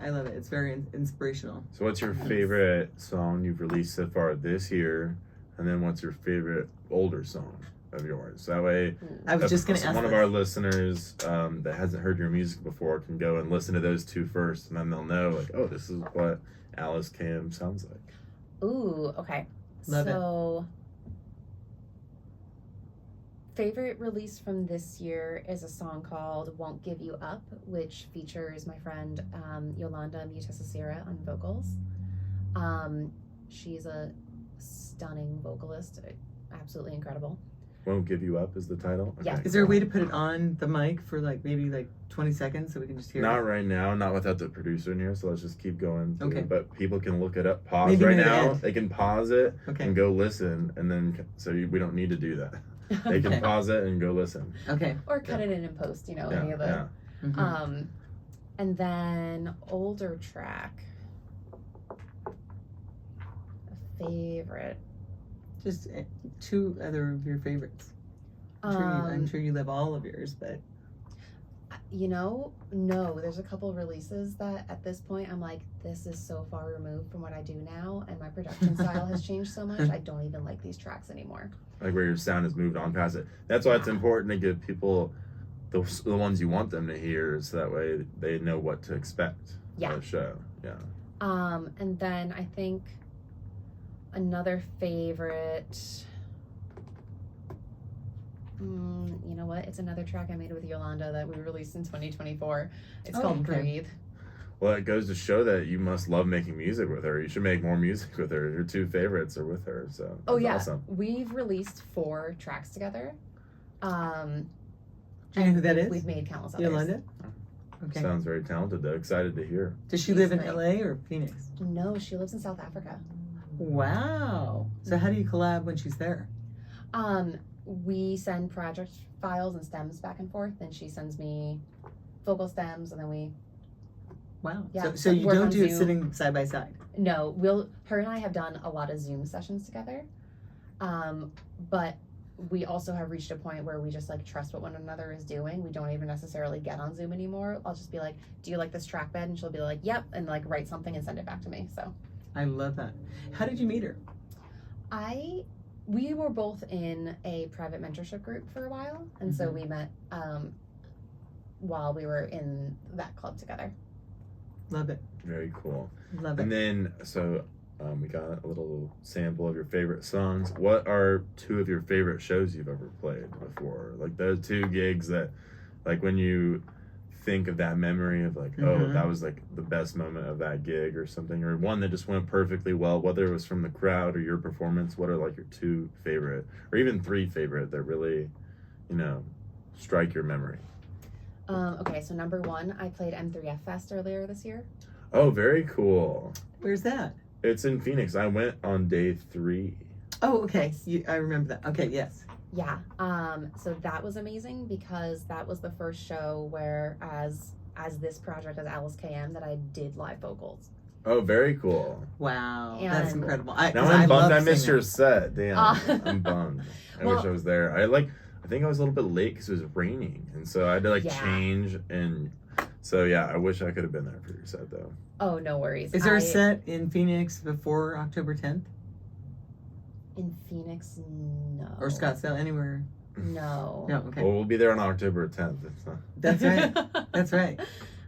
I love it. It's very inspirational. So what's your favorite song you've released so far this year? And then what's your favorite older song? of yours. That way, I was just going to ask one of this. our listeners that hasn't heard your music before can go and listen to those two first, and then they'll know, like, oh, this is what Alice.km sounds like. Ooh, okay. Love so, favorite release from this year is a song called Won't Give You Up, which features my friend Yolanda Mutasasira on vocals. She's a stunning vocalist, absolutely incredible. Won't Give You Up is the title? Yeah. Okay, Is there a cool. way to put it on the mic for like maybe like 20 seconds so we can just hear Not it? right now, not without the producer in here, so let's just keep going. Okay. But people can look it up. Pause Maybe right near the now. end. They can pause it Okay. and go listen, and then, so we don't need to do that. They can Okay. pause it and go listen. Okay. Or cut it in and post, you know, Yeah, any of the. yeah. Mhm. And then older track. A favorite. Just two other of your favorites. I'm sure you love all of yours, but You know, no, there's a couple releases that at this point I'm like, this is so far removed from what I do now, and my production style has changed so much, I don't even like these tracks anymore. Like where your sound has moved on past it. That's why it's important to give people the ones you want them to hear, so that way they know what to expect. Yeah. For the show. Yeah. And then I think another favorite. You know what? It's another track I made with Yolanda that we released in 2024. It's called okay. Breathe. Well, it goes to show that you must love making music with her. You should make more music with her. Your two favorites are with her, so that's Oh yeah, awesome. we've released 4 tracks together. do you know who that is? We've made countless others. Yolanda? Okay. Sounds very talented though. Excited to hear. Does she She's live in great. LA or Phoenix? No, she lives in South Africa. Wow. So how do you collab when she's there? We send project files and stems back and forth, and she sends me vocal stems, and then we. Wow. Yeah, So you work don't on do it Zoom. sitting side by side. No, her and I have done a lot of Zoom sessions together, but we also have reached a point where we just like trust what one another is doing. We don't even necessarily get on Zoom anymore. I'll just be like, "Do you like this track bed?" And she'll be like, "Yep," and like write something and send it back to me. So I love that. How did you meet her? we were both in a private mentorship group for a while, and so we met while we were in that club together. Love it. Very cool. Love it. And then, so we got a little sample of your favorite songs. What are 2 of your favorite shows you've ever played before? Like those 2 gigs that, like when you think of that memory of like, oh, that was like the best moment of that gig or something, or one that just went perfectly well, whether it was from the crowd or your performance. What are like your 2 favorite, or even 3 favorite that really, you know, strike your memory? Okay, so number 1, I played M3F Fest earlier this year. Oh, very cool. Where's that? It's in Phoenix. I went on day 3. Oh, okay. Nice. I remember that. Okay, yes. Yeah. So that was amazing because that was the first show where as this project as Alice.km that I did live vocals. Oh, very cool. Wow. And- That's incredible. Now 'cause I'm bummed love I missed seeing your set. Damn, I'm bummed. I wish Well- I was there. I think I was a little bit late because it was raining, and so I had to Yeah. change. And so yeah, I wish I could have been there for your set though. Oh, no worries. Is there a set in Phoenix before October 10th? In Phoenix? No. Or Scottsdale, anywhere? No. No, okay. Well, we'll be there on October 10th. It's not... That's right. That's right.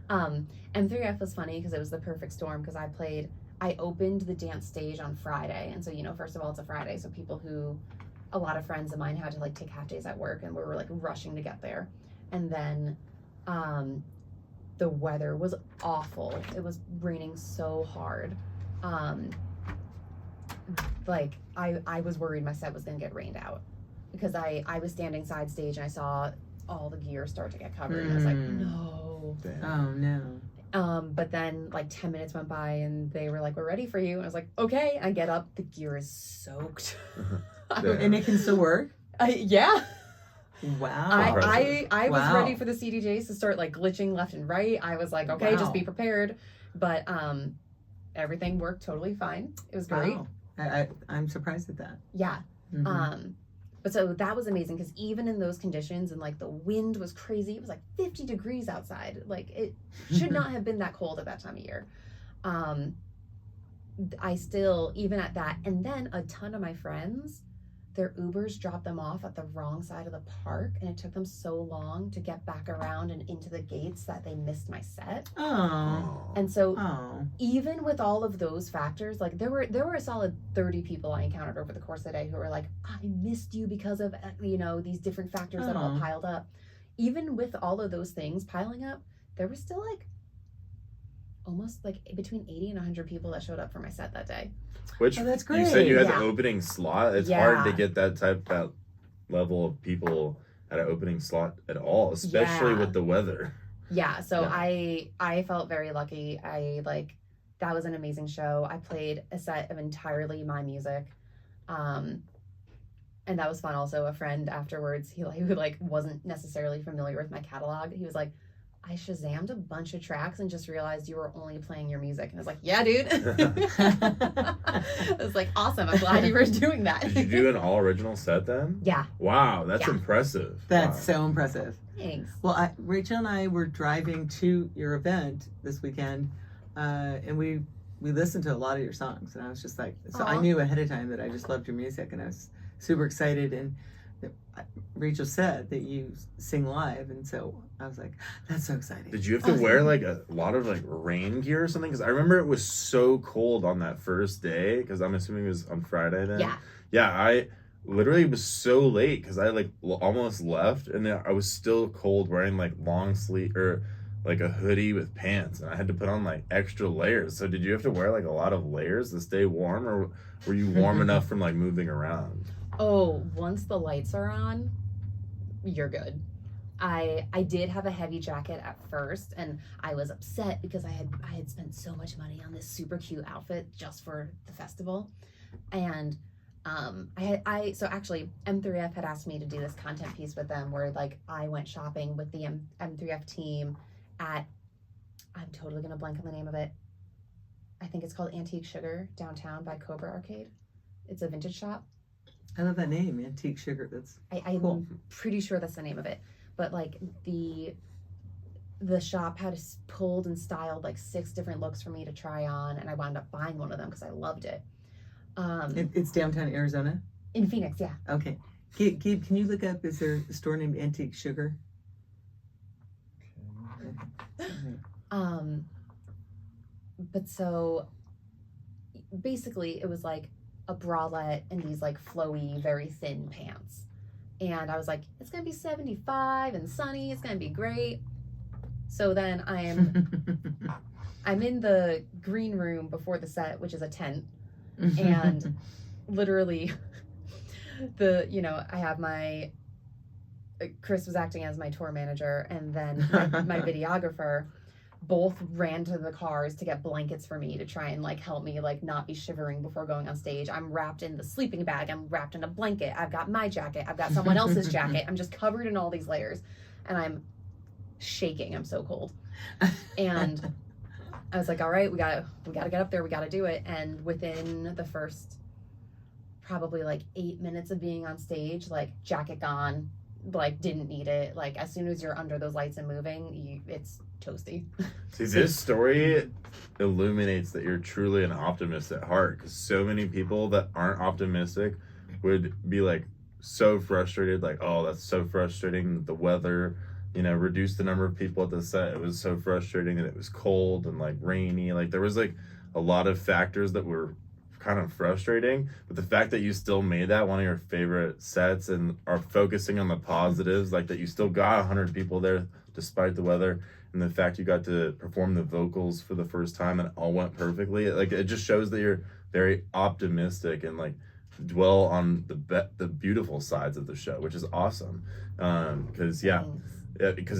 M3F was funny because it was the perfect storm because I opened the dance stage on Friday. And so, you know, first of all, it's a Friday. So a lot of friends of mine had to like take half days at work and we were like rushing to get there. And then the weather was awful. It was raining so hard. Like I was worried my set was going to get rained out because I was standing side stage and I saw all the gear start to get covered. And I was like, no. Damn. Oh, no. But then like 10 minutes went by and they were like, we're ready for you. And I was like, okay. I get up. The gear is soaked. Damn. And it can still work? Yeah. Wow. I was Wow. ready for the CDJs to start like glitching left and right. I was like, okay, Wow. just be prepared. But everything worked totally fine. It was great. Wow. I'm surprised at that. Yeah. Mhm. But so that was amazing because even in those conditions and like the wind was crazy, it was like 50 degrees outside. Like it should not have been that cold at that time of year. I still, even at that, and then a ton of my friends their Ubers dropped them off at the wrong side of the park, and it took them so long to get back around and into the gates that they missed my set. Oh. And so Oh. even with all of those factors, like there were a solid 30 people I encountered over the course of the day who were like, I missed you because of, you know, these different factors that all piled up. Even with all of those things piling up, there was still like almost like between 80 and 100 people that showed up for my set that day. Which that's great. you said you had Yeah. the opening slot. It's Yeah. hard to get that level of people at an opening slot at all, especially Yeah. with the weather. Yeah, so Yeah. I felt very lucky. That was an amazing show. I played a set of entirely my music. And that was fun. Also, a friend afterwards, he like wasn't necessarily familiar with my catalog. He was like, I Shazammed a bunch of tracks and just realized you were only playing your music. And I was like, yeah, dude. I was like, awesome. I'm glad you were doing that. Did you do an all original set then? Yeah. Wow, that's Yeah. impressive. That's Wow. so impressive. Thanks. Well, Rachel and I were driving to your event this weekend, and we listened to a lot of your songs, and I was just like, so I Aw. knew ahead of time that I just loved your music, and I was super excited. And Rachel said that you sing live, and so I was like, that's so exciting. Did you have to wear like a lot of like rain gear or something? Because I remember it was so cold on that first day, because I'm assuming it was on Friday then. Yeah. Yeah, I literally was so late because I like almost left, and then I was still cold wearing like long sleeve or like a hoodie with pants, and I had to put on like extra layers. So did you have to wear like a lot of layers to stay warm, or were you warm enough from like moving around? Oh, once the lights are on, you're good. I did have a heavy jacket at first, and I was upset because I had spent so much money on this super cute outfit just for the festival. And so actually M3F had asked me to do this content piece with them where like I went shopping with the M3F team at, I'm totally gonna blank on the name of it. I think it's called Antique Sugar downtown by Cobra Arcade. It's a vintage shop. I love that name, Antique Sugar. That's I'm cool. pretty sure that's the name of it. But like the shop had pulled and styled like 6 different looks for me to try on, and I wound up buying one of them because I loved it. It's downtown Arizona? In Phoenix, yeah. Okay. Gabe, can you look up, is there a store named Antique Sugar? But so basically it was like a bralette and these like flowy, very thin pants. And I was like, it's gonna be 75 and sunny, it's gonna be great. So then I'm in the green room before the set, which is a tent, and literally I have Chris was acting as my tour manager, and then my videographer both ran to the cars to get blankets for me to try and like help me like not be shivering before going on stage. I'm wrapped in the sleeping bag, I'm wrapped in a blanket, I've got my jacket, I've got someone else's jacket, I'm just covered in all these layers, and I'm shaking, I'm so cold. And I was like, all right, we gotta get up there, we gotta do it. And within the first probably like 8 minutes of being on stage, like jacket gone, like didn't need it. Like as soon as you're under those lights and moving, it's toasty. See, this story illuminates that you're truly an optimist at heart, because so many people that aren't optimistic would be like so frustrated, like, oh, that's so frustrating, the weather, reduce the number of people at the set, it was so frustrating that it was cold and like rainy, like there was like a lot of factors that were kind of frustrating, but the fact that you still made that one of your favorite sets and are focusing on the positives, like that you still got 100 people there despite the weather, and the fact you got to perform the vocals for the first time and it all went perfectly, like it just shows that you're very optimistic and like dwell on the beautiful sides of the show, which is awesome. Because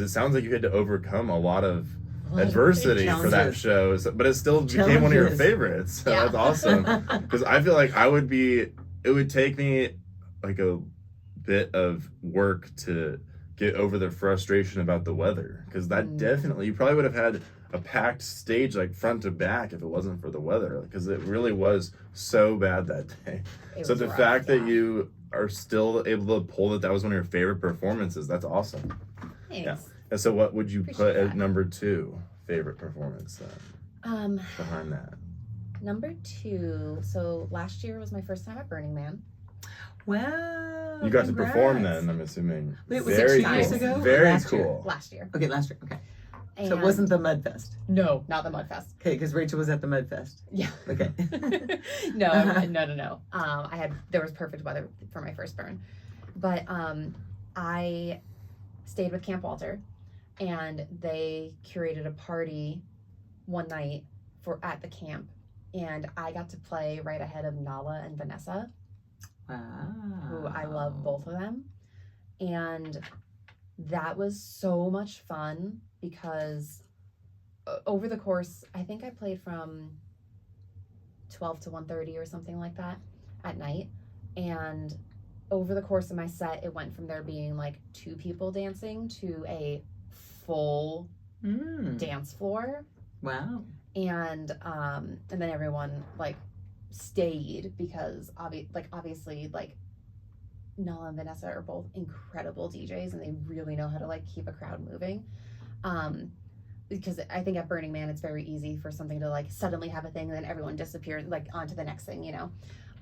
it sounds like you had to overcome a lot of adversity for that show, but it still became one of your favorites. So that's awesome. Because I feel like it would take me like a bit of work to get over the frustration about the weather, because that definitely, you probably would have had a packed stage like front to back if it wasn't for the weather, because it really was so bad that day. So the fact that you are still able to pull that was one of your favorite performances, that's awesome. Thanks. Yeah. And so what would you Appreciate put as that. number 2 favorite performance behind that? Number 2, so last year was my first time at Burning Man. Wow. You got to perform congrats. then, I'm assuming. Wait, was Very it 2 years cool. ago? Very Last year? cool. Last year. Okay, last year. Okay. And So it wasn't the Mud Fest. No, not the Mud Fest. Okay, because Rachel was at the Mud Fest. Yeah. Okay. No. There was perfect weather for my first burn. But I stayed with Camp Walter, and they curated a party one night at the camp, and I got to play right ahead of Nala and Vanessa, Wow. who I love both of them. And that was so much fun because over the course, I think I played from 12 to 1:30 or something like that at night. And over the course of my set, it went from there being like 2 people dancing to a full dance floor. Wow. And then everyone like stayed because obviously Nala and Vanessa are both incredible DJs, and they really know how to like keep a crowd moving. Because I think at Burning Man it's very easy for something to like suddenly have a thing and then everyone disappears like onto the next thing, you know.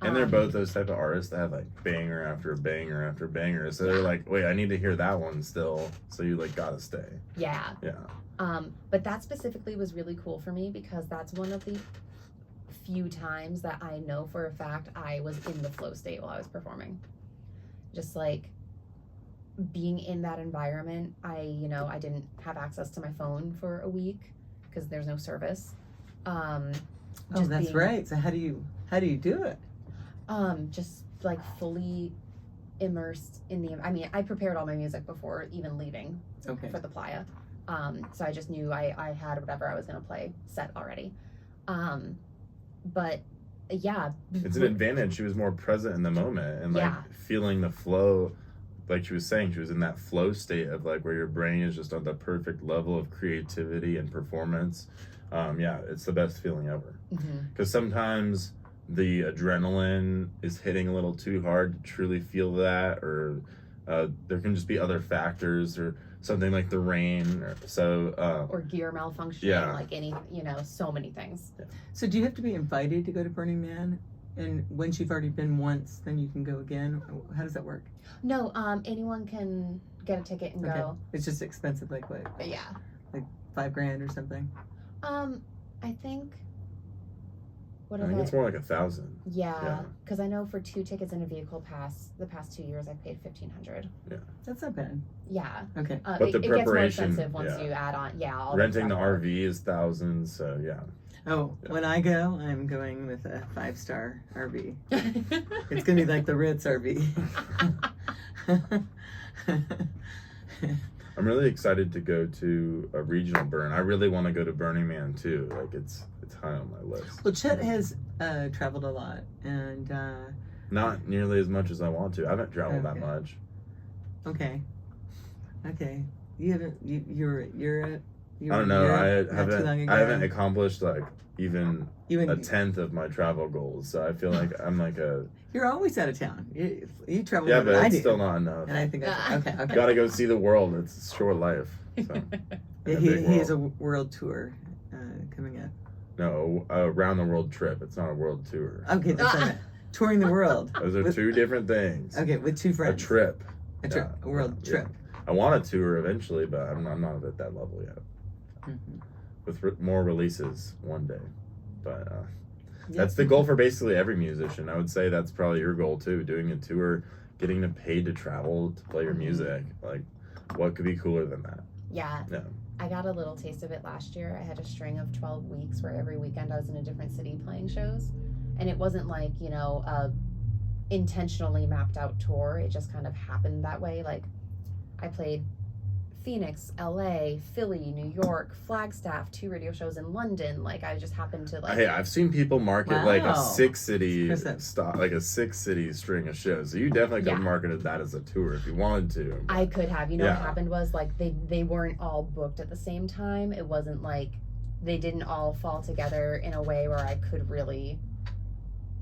And they're both those type of artists that have like banger after banger after banger. So they're like, wait, I need to hear that one still. So you like gotta stay. Yeah. Yeah. But that specifically was really cool for me because that's one of the few times that I know for a fact I was in the flow state while I was performing. Just like being in that environment. I didn't have access to my phone for a week because there's no service. Right. So how do you do it? Just like fully immersed in I prepared all my music before even leaving for the playa. So I just knew I had whatever I was going to play set already. But yeah. It's an advantage. She was more present in the moment and like feeling the flow. Like she was saying, she was in that flow state of like where your brain is just on the perfect level of creativity and performance. It's the best feeling ever. Because sometimes the adrenaline is hitting a little too hard to truly feel that, or there can just be other factors or something like the rain or gear malfunction, like any, so many things. So do you have to be invited to go to Burning Man? And once you've already been once, then you can go again? How does that work? No, anyone can get a ticket and go. It's just expensive, like what? Yeah. Like $5,000 or something? I think... I think it's more like 1,000. Yeah, because I know for 2 tickets and a vehicle pass, the past 2 years I paid $1,500. Yeah, that's not bad. Yeah. Okay. But the preparation, it gets more expensive once you add on. All renting the RV is thousands. So when I go, I'm going with a 5-star RV. It's gonna be like the Ritz RV. I'm really excited to go to a regional burn. I really want to go to Burning Man too. Like it's high on my list. Well, Chet has traveled a lot, and not nearly as much as I want to. I haven't traveled that much. Okay. You haven't. You're I don't know. I haven't accomplished like even a tenth of my travel goals. So I feel like I'm like a. You're always out of town. You travel. Yeah, but it's still not enough. And I think that's okay. Gotta go see the world. It's a short life. So. He has a world tour coming up. No, around the world trip. It's not a world tour. Okay, that's what I meant. Touring the world. Those are 2 different things. Okay, with 2 friends. A trip. A world trip. I want a tour eventually, but I'm not at that level yet. With more releases one day, but that's the goal for basically every musician. I would say that's probably your goal too, doing a tour, getting paid to travel to play your music. Like, what could be cooler than that? Yeah. I got a little taste of it last year. I had a string of 12 weeks where every weekend I was in a different city playing shows, and it wasn't like a intentionally mapped out tour. It just kind of happened that way. Like I played Phoenix, LA, Philly, New York, Flagstaff, 2 radio shows in London. Like I just happened to like. Hey, I've seen people market like a 6-city like a 6-city string of shows. So you definitely could have marketed that as a tour if you wanted to. I could have. What happened was like they weren't all booked at the same time. It wasn't like they didn't all fall together in a way where I could really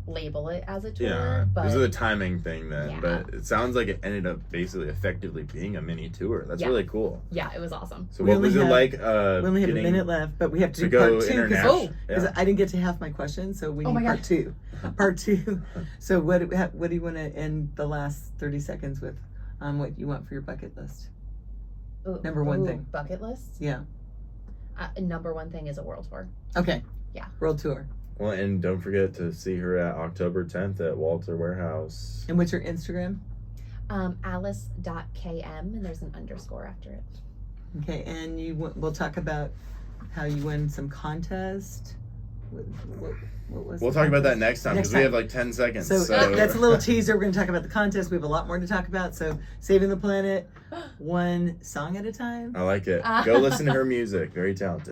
label it as a tour. Yeah, but this is a timing thing then, Yeah. but it sounds like it ended up basically effectively being a mini tour. That's really cool. yeah, it was awesome. So We what only was it have- like? We only have a minute left, but we have to to do go part 2 international. because Yeah. I didn't get to half my question, so we Oh need my part God. 2. Part 2. So what do you want to end the last 30 seconds with on what you want for your bucket list? Number one thing. Bucket list? Yeah. Number one thing is a world tour. Okay. Yeah. World tour. Well, and don't forget to see her at October 10th at Walter Wherehouse. And what's your Instagram? Alice.km, and there's an underscore after it. Okay, and we'll talk about how you win some contest. What was We'll the talk about that contest? next time Next because we have time. like 10 seconds. So, So, that's a little teaser. We're going to talk about the contest. We have a lot more to talk about. So Saving the Planet, one song at a time. I like it. Go listen to her music. Very talented.